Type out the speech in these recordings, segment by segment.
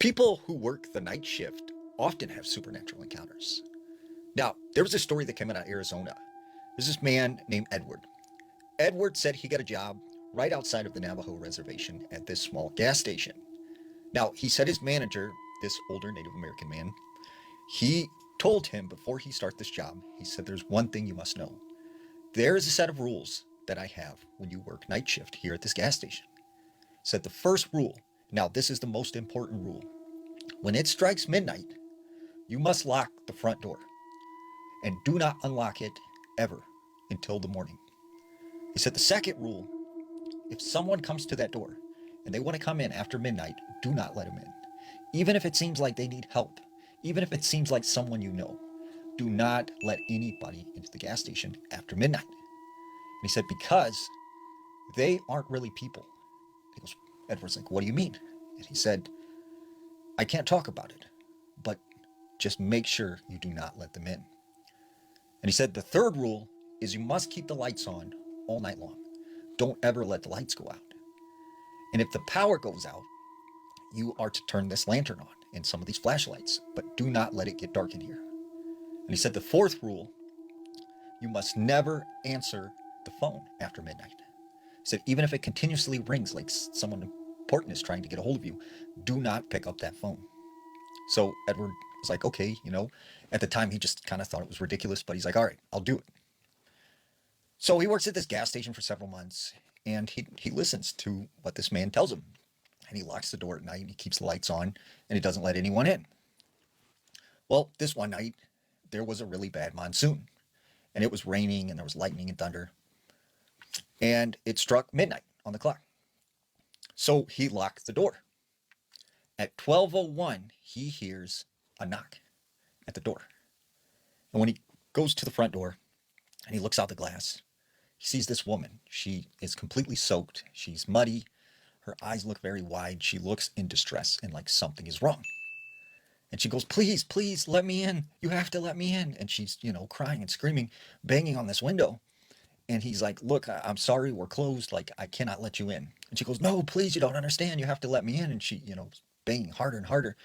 People who work the night shift often have supernatural encounters. Now, there was a story that came out of Arizona. There's this man named Edward. Edward said he got a job right outside of the Navajo reservation at this small gas station. Now, he said his manager, this older Native American man, he told him before he started this job, he said, there's one thing you must know. There is a set of rules that I have when you work night shift here at this gas station. He said the first rule, now this is the most important rule. When it strikes midnight, you must lock the front door and do not unlock it ever until the morning. He said the second rule, if someone comes to that door and they want to come in after midnight, do not let them in. Even if it seems like they need help, even if it seems like someone you know, do not let anybody into the gas station after midnight. And he said, because they aren't really people. He goes, Edward's like, what do you mean? And he said, I can't talk about it, but just make sure you do not let them in. And he said, the third rule is you must keep the lights on all night long. Don't ever let the lights go out. And if the power goes out, you are to turn this lantern on and some of these flashlights, but do not let it get dark in here. And he said, the fourth rule, you must never answer the phone after midnight. He said, even if it continuously rings like someone important is trying to get a hold of you, do not pick up that phone. So Edward was like, okay, at the time he just kind of thought it was ridiculous, but he's like, all right, I'll do it. So he works at this gas station for several months and he listens to what this man tells him. And he locks the door at night and he keeps the lights on and he doesn't let anyone in. Well, this one night, there was a really bad monsoon and it was raining and there was lightning and thunder. And it struck midnight on the clock. So he locked the door. At 12:01, he hears a knock at the door. And when he goes to the front door and he looks out the glass, he sees this woman. She is completely soaked. She's muddy. Her eyes look very wide. She looks in distress and like something is wrong. And she goes, please, please let me in. You have to let me in. And she's, crying and screaming, banging on this window. And he's like, look, I'm sorry, we're closed. Like, I cannot let you in. And she goes, no, please, you don't understand. You have to let me in. And she, banging harder and harder.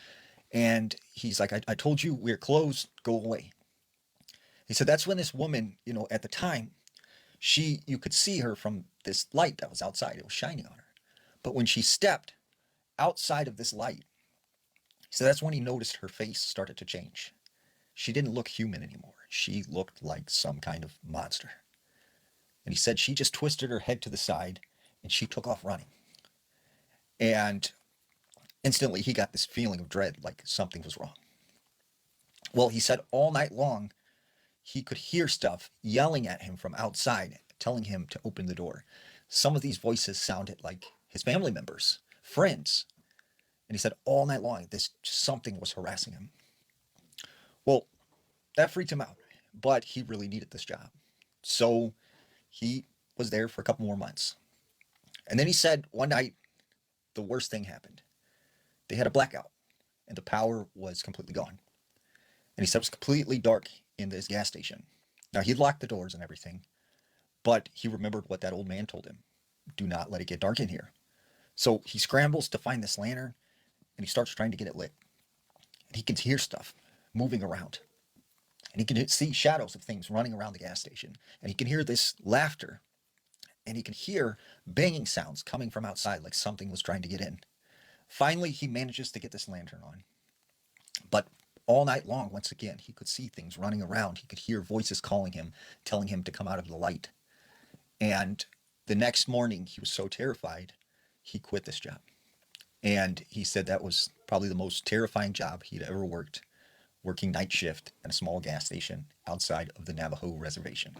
And he's like, I told you we're closed. Go away. He said, that's when this woman, at the time, you could see her from this light that was outside. It was shining on her. But when she stepped outside of this light, so that's when he noticed her face started to change. She didn't look human anymore. She looked like some kind of monster. And he said she just twisted her head to the side and she took off running. And instantly he got this feeling of dread, like something was wrong. Well, he said all night long, he could hear stuff yelling at him from outside, telling him to open the door. Some of these voices sounded like his family members, friends. And he said all night long, something was harassing him. Well, that freaked him out, but he really needed this job. So he was there for a couple more months. And then he said one night, the worst thing happened. They had a blackout and the power was completely gone. And he said it was completely dark in this gas station. Now he'd locked the doors and everything, but he remembered what that old man told him. Do not let it get dark in here. So he scrambles to find this lantern and he starts trying to get it lit. And he can hear stuff moving around. And he can see shadows of things running around the gas station. And he can hear this laughter. And he can hear banging sounds coming from outside like something was trying to get in. Finally, he manages to get this lantern on. But all night long, once again, he could see things running around. He could hear voices calling him, telling him to come out of the light. And the next morning, he was so terrified, he quit this job. And he said that was probably the most terrifying job he'd ever worked, working night shift at a small gas station outside of the Navajo reservation.